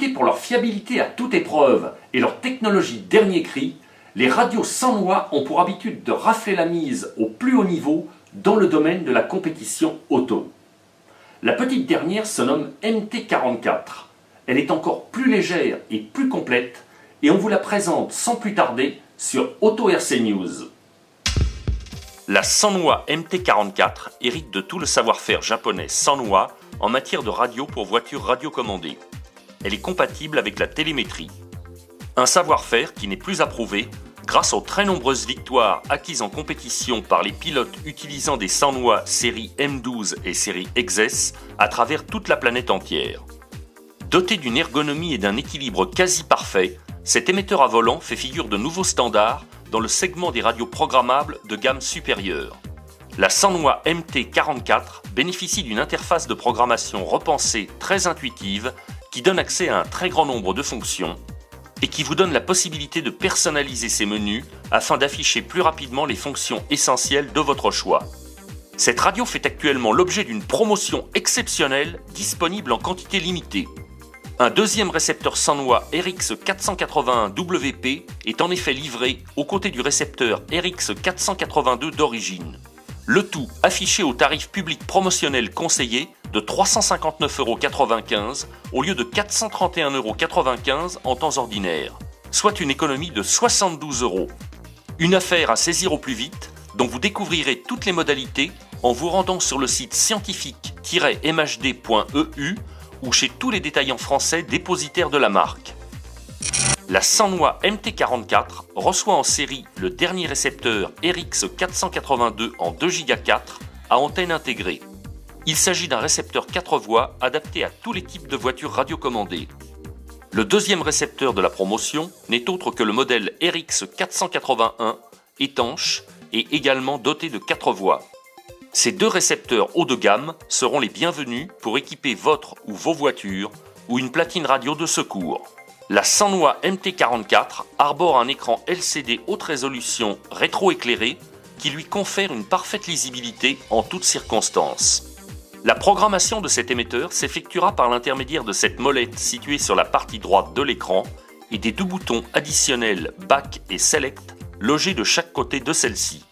Réputées pour leur fiabilité à toute épreuve et leur technologie dernier cri, les radios sans noix ont pour habitude de rafler la mise au plus haut niveau dans le domaine de la compétition auto. La petite dernière se nomme MT44. Elle est encore plus légère et plus complète et on vous la présente sans plus tarder sur Auto RC News. La Sanwa MT44 hérite de tout le savoir-faire japonais Sanwa en matière de radio pour voitures radiocommandées. Elle est compatible avec la télémétrie. Un savoir-faire qui n'est plus à prouver grâce aux très nombreuses victoires acquises en compétition par les pilotes utilisant des Sanwa série M12 et série XS à travers toute la planète entière. Doté d'une ergonomie et d'un équilibre quasi parfait, cet émetteur à volant fait figure de nouveaux standards dans le segment des radios programmables de gamme supérieure. La Sanwa MT44 bénéficie d'une interface de programmation repensée très intuitive qui donne accès à un très grand nombre de fonctions et qui vous donne la possibilité de personnaliser ces menus afin d'afficher plus rapidement les fonctions essentielles de votre choix. Cette radio fait actuellement l'objet d'une promotion exceptionnelle disponible en quantité limitée. Un deuxième récepteur Sanwa RX481WP est en effet livré aux côtés du récepteur RX482 d'origine. Le tout affiché au tarif public promotionnel conseillé de 359,95 € au lieu de 431,95 € en temps ordinaire, soit une économie de 72 €. Une affaire à saisir au plus vite, dont vous découvrirez toutes les modalités en vous rendant sur le site scientifique-mhd.eu ou chez tous les détaillants français dépositaires de la marque. La Sanwa MT44 reçoit en série le dernier récepteur RX482 en 2 Go 4 à antenne intégrée. Il s'agit d'un récepteur 4 voies adapté à tous les types de voitures radiocommandées. Le deuxième récepteur de la promotion n'est autre que le modèle RX481, étanche et également doté de 4 voies. Ces deux récepteurs haut de gamme seront les bienvenus pour équiper votre ou vos voitures ou une platine radio de secours. La Sanwa MT44 arbore un écran LCD haute résolution rétroéclairé qui lui confère une parfaite lisibilité en toutes circonstances. La programmation de cet émetteur s'effectuera par l'intermédiaire de cette molette située sur la partie droite de l'écran et des deux boutons additionnels Back et Select logés de chaque côté de celle-ci.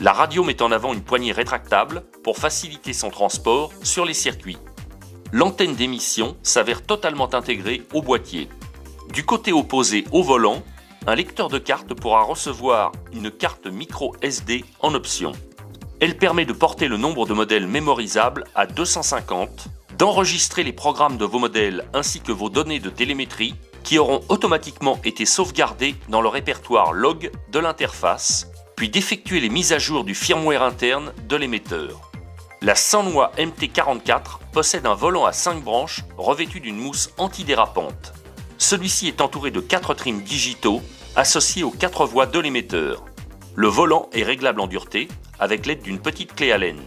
La radio met en avant une poignée rétractable pour faciliter son transport sur les circuits. L'antenne d'émission s'avère totalement intégrée au boîtier. Du côté opposé au volant, un lecteur de carte pourra recevoir une carte micro SD en option. Elle permet de porter le nombre de modèles mémorisables à 250, d'enregistrer les programmes de vos modèles ainsi que vos données de télémétrie qui auront automatiquement été sauvegardées dans le répertoire log de l'interface, puis d'effectuer les mises à jour du firmware interne de l'émetteur. La Sanwa MT44 possède un volant à 5 branches revêtu d'une mousse antidérapante. Celui-ci est entouré de 4 trims digitaux associés aux 4 voies de l'émetteur. Le volant est réglable en dureté avec l'aide d'une petite clé Allen.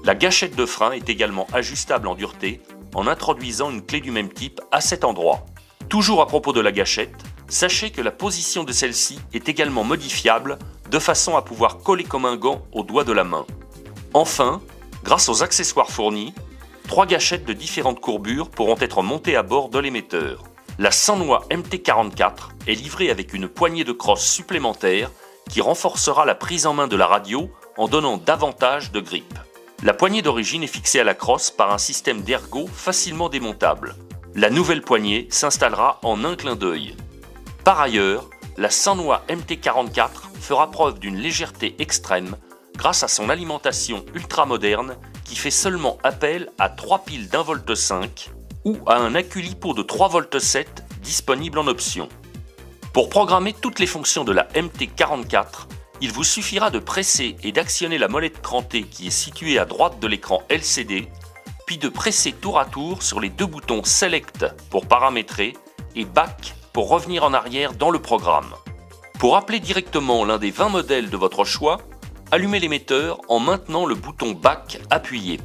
La gâchette de frein est également ajustable en dureté en introduisant une clé du même type à cet endroit. Toujours à propos de la gâchette, sachez que la position de celle-ci est également modifiable de façon à pouvoir coller comme un gant au doigt de la main. Enfin, grâce aux accessoires fournis, 3 gâchettes de différentes courbures pourront être montées à bord de l'émetteur. La Sanwa MT44 est livrée avec une poignée de crosse supplémentaire qui renforcera la prise en main de la radio en donnant davantage de grip. La poignée d'origine est fixée à la crosse par un système d'ergot facilement démontable. La nouvelle poignée s'installera en un clin d'œil. Par ailleurs, la Sanwa MT44 fera preuve d'une légèreté extrême grâce à son alimentation ultramoderne qui fait seulement appel à 3 piles d'1,5 V ou à un accu LiPo de 3,7 V disponible en option. Pour programmer toutes les fonctions de la MT44, il vous suffira de presser et d'actionner la molette crantée qui est située à droite de l'écran LCD, puis de presser tour à tour sur les deux boutons Select pour paramétrer et Back pour revenir en arrière dans le programme. Pour appeler directement l'un des 20 modèles de votre choix, allumez l'émetteur en maintenant le bouton Back appuyé.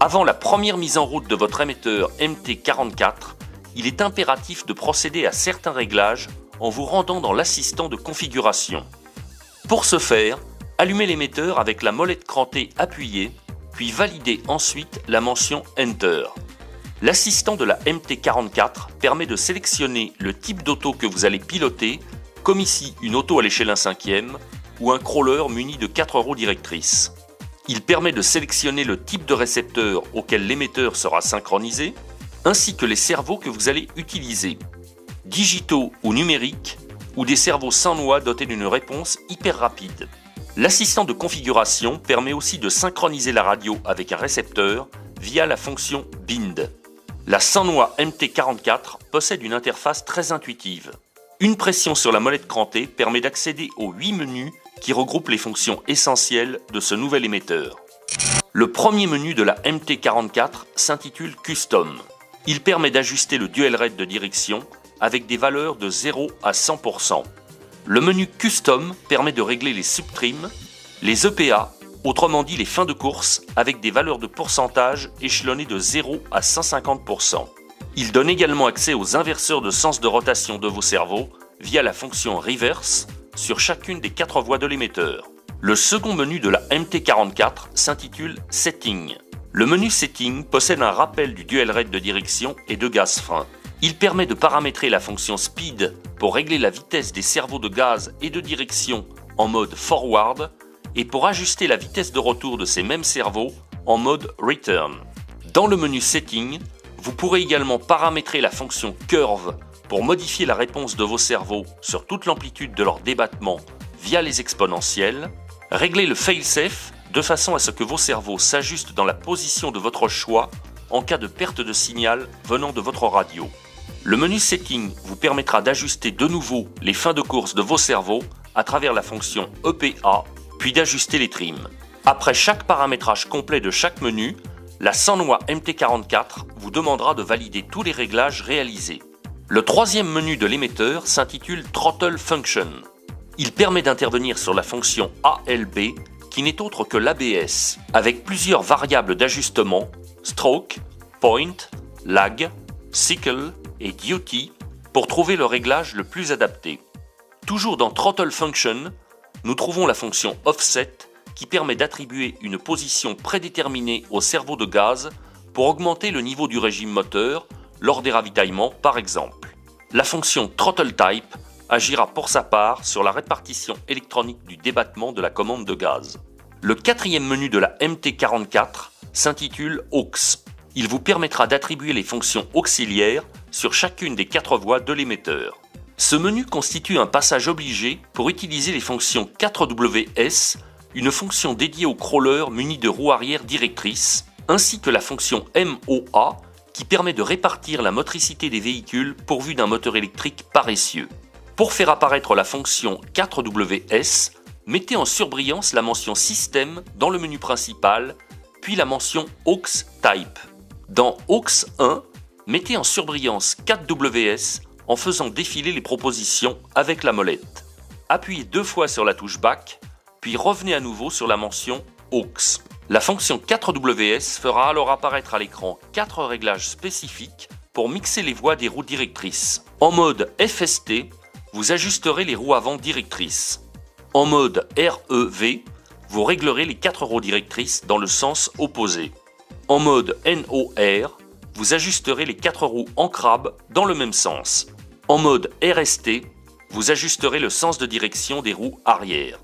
Avant la première mise en route de votre émetteur MT44, il est impératif de procéder à certains réglages en vous rendant dans l'assistant de configuration. Pour ce faire, allumez l'émetteur avec la molette crantée appuyée, puis validez ensuite la mention Enter. L'assistant de la MT44 permet de sélectionner le type d'auto que vous allez piloter, comme ici une auto à l'échelle 1/5 ou un crawler muni de 4 roues directrices. Il permet de sélectionner le type de récepteur auquel l'émetteur sera synchronisé, ainsi que les cerveaux que vous allez utiliser, digitaux ou numériques, ou des cerveaux sans noix dotés d'une réponse hyper rapide. L'assistant de configuration permet aussi de synchroniser la radio avec un récepteur via la fonction Bind. La sans noix MT44 possède une interface très intuitive. Une pression sur la molette crantée permet d'accéder aux 8 menus qui regroupent les fonctions essentielles de ce nouvel émetteur. Le premier menu de la MT44 s'intitule Custom. Il permet d'ajuster le dual rate de direction avec des valeurs de 0 à 100%. Le menu Custom permet de régler les subtrims, les EPA, autrement dit les fins de course, avec des valeurs de pourcentage échelonnées de 0 à 150%. Il donne également accès aux inverseurs de sens de rotation de vos cerveaux via la fonction Reverse sur chacune des 4 voies de l'émetteur. Le second menu de la MT44 s'intitule Setting. Le menu Setting possède un rappel du dual rate de direction et de gaz frein. Il permet de paramétrer la fonction Speed pour régler la vitesse des cerveaux de gaz et de direction en mode Forward et pour ajuster la vitesse de retour de ces mêmes cerveaux en mode Return. Dans le menu Setting, vous pourrez également paramétrer la fonction Curve pour modifier la réponse de vos cerveaux sur toute l'amplitude de leur débattement via les exponentielles, régler le failsafe de façon à ce que vos cerveaux s'ajustent dans la position de votre choix en cas de perte de signal venant de votre radio. Le menu Setting vous permettra d'ajuster de nouveau les fins de course de vos cerveaux à travers la fonction EPA, puis d'ajuster les trims. Après chaque paramétrage complet de chaque menu, la sans noix MT44 vous demandera de valider tous les réglages réalisés. Le troisième menu de l'émetteur s'intitule Throttle Function. Il permet d'intervenir sur la fonction ALB qui n'est autre que l'ABS, avec plusieurs variables d'ajustement, stroke, point, lag, cycle et duty pour trouver le réglage le plus adapté. Toujours dans Throttle Function, nous trouvons la fonction Offset qui permet d'attribuer une position prédéterminée au cerveau de gaz pour augmenter le niveau du régime moteur lors des ravitaillements par exemple. La fonction Throttle Type agira pour sa part sur la répartition électronique du débattement de la commande de gaz. Le quatrième menu de la MT44 s'intitule Aux. Il vous permettra d'attribuer les fonctions auxiliaires sur chacune des 4 voies de l'émetteur. Ce menu constitue un passage obligé pour utiliser les fonctions 4WS, une fonction dédiée au crawler muni de roues arrière directrices, ainsi que la fonction MOA qui permet de répartir la motricité des véhicules pourvus d'un moteur électrique paresseux. Pour faire apparaître la fonction 4WS, mettez en surbrillance la mention Système dans le menu principal, puis la mention Aux Type. Dans Aux 1, mettez en surbrillance 4WS en faisant défiler les propositions avec la molette. Appuyez 2 fois sur la touche Back, puis revenez à nouveau sur la mention Aux. La fonction 4WS fera alors apparaître à l'écran 4 réglages spécifiques pour mixer les voies des roues directrices. En mode FST, vous ajusterez les roues avant directrices. En mode REV, vous réglerez les 4 roues directrices dans le sens opposé. En mode NOR, vous ajusterez les 4 roues en crabe dans le même sens. En mode RST, vous ajusterez le sens de direction des roues arrière.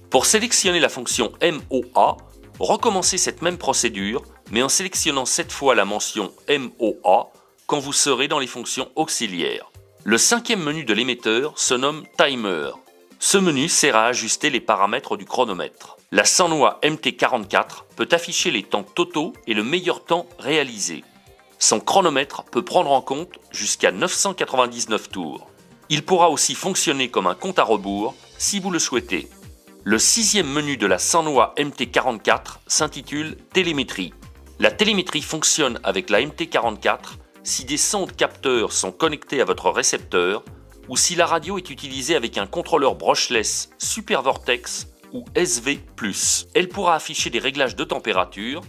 Pour sélectionner la fonction MOA, recommencez cette même procédure, mais en sélectionnant cette fois la mention MOA quand vous serez dans les fonctions auxiliaires. Le cinquième menu de l'émetteur se nomme Timer. Ce menu sert à ajuster les paramètres du chronomètre. La sans noix MT44 peut afficher les temps totaux et le meilleur temps réalisé. Son chronomètre peut prendre en compte jusqu'à 999 tours. Il pourra aussi fonctionner comme un compte à rebours si vous le souhaitez. Le sixième menu de la sans noix MT44 s'intitule Télémétrie. La télémétrie fonctionne avec la MT44 si des sondes capteurs sont connectés à votre récepteur ou si la radio est utilisée avec un contrôleur brushless Supervortex ou SV+. Elle pourra afficher des réglages de température,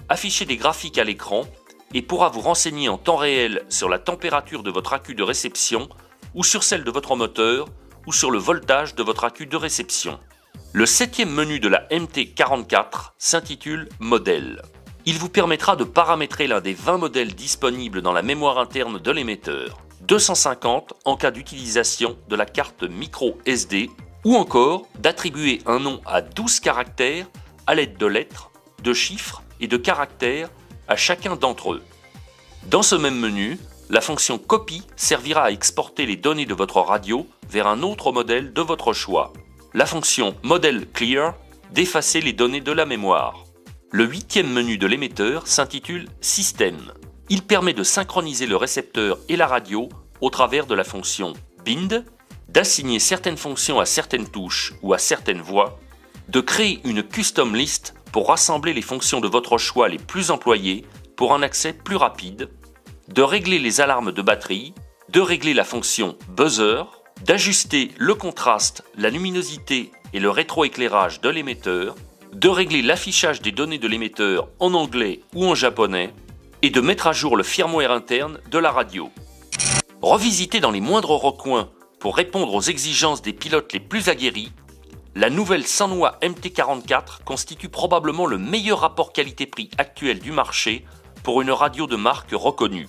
afficher des graphiques à l'écran et pourra vous renseigner en temps réel sur la température de votre accu de réception ou sur celle de votre moteur ou sur le voltage de votre accu de réception. Le septième menu de la MT44 s'intitule Modèle. Il vous permettra de paramétrer l'un des 20 modèles disponibles dans la mémoire interne de l'émetteur, 250 en cas d'utilisation de la carte micro SD, ou encore d'attribuer un nom à 12 caractères à l'aide de lettres, de chiffres et de caractères à chacun d'entre eux. Dans ce même menu, la fonction copie servira à exporter les données de votre radio vers un autre modèle de votre choix. La fonction model clear d'effacer les données de la mémoire. Le 8e menu de l'émetteur s'intitule Système. Il permet de synchroniser le récepteur et la radio au travers de la fonction bind, d'assigner certaines fonctions à certaines touches ou à certaines voix, de créer une custom list pour rassembler les fonctions de votre choix les plus employées pour un accès plus rapide, de régler les alarmes de batterie, de régler la fonction buzzer, d'ajuster le contraste, la luminosité et le rétroéclairage de l'émetteur, de régler l'affichage des données de l'émetteur en anglais ou en japonais et de mettre à jour le firmware interne de la radio. Revisité dans les moindres recoins pour répondre aux exigences des pilotes les plus aguerris, la nouvelle Sanwa MT44 constitue probablement le meilleur rapport qualité-prix actuel du marché pour une radio de marque reconnue.